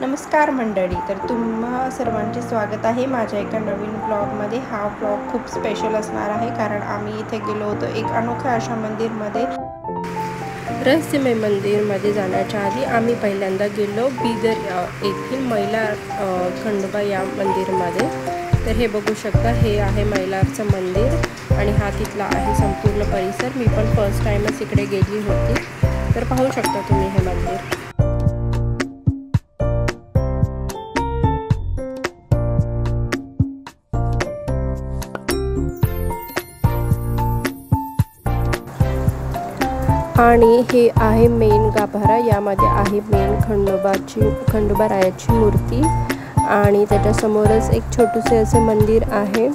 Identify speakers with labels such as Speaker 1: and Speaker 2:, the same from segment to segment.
Speaker 1: नमस्कार मंडळी, तर तुम्हा सर्वांचे स्वागत आहे माझ्या एका नवीन ब्लॉगमध्ये। हा ब्लॉग खूप स्पेशल असणार आहे कारण आम्ही इथे गेलो होतो एक अनोख्या अशा मंदिरमध्ये। रहस्यमय मंदिरमध्ये जाण्याच्या आधी आम्ही पहिल्यांदा गेलो बिदर येथील मैलार खंडोबा या मंदिरमध्ये। तर हे बघू शकता, हे आहे मैलारचं मंदिर आणि हा तिथला आहे संपूर्ण परिसर। मी पण फर्स्ट टाइमच इकडे गेली होती, तर पाहू शकता तुम्ही हे मंदिर। आणि हे आहे मेन गाभारा, यामध्ये आहे मेन खंडोबा रायाची मूर्ती आणि त्याच्यासमोरच एक छोटेसे असे मंदिर आहे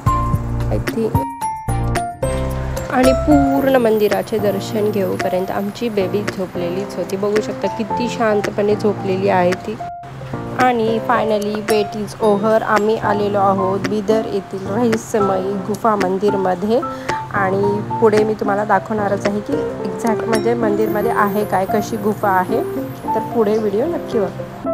Speaker 1: आणि पूर्ण मंदिराचे दर्शन घेऊपर्यंत आमची बेबी झोपलेलीच होती। बघू शकता किती शांतपणे झोपलेली आहे ती। आणि फायनली वेट इज ओव्हर, आम्ही आलेलो आहोत बिदर येथील रहस्यमयी गुफा मंदिरमध्ये। आणि पुढे मी तुम्हाला दाखवणारच आहे की एक्झॅक्ट म्हणजे मंदिरमध्ये आहे काय, कशी गुफा आहे, तर पुढे व्हिडिओ नक्की बघा।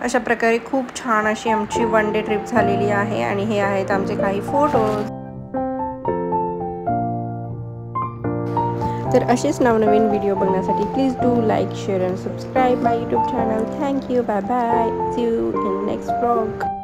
Speaker 1: अशा प्रकारे खूप छान अशी आमची वन डे ट्रिप झालेली आहे आणि हे आहेत आमचे काही फोटोज। तर असेच नवनवीन व्हिडिओ बघण्यासाठी please do like share and subscribe my YouTube channel. Thank you. Bye bye. See you in next vlog.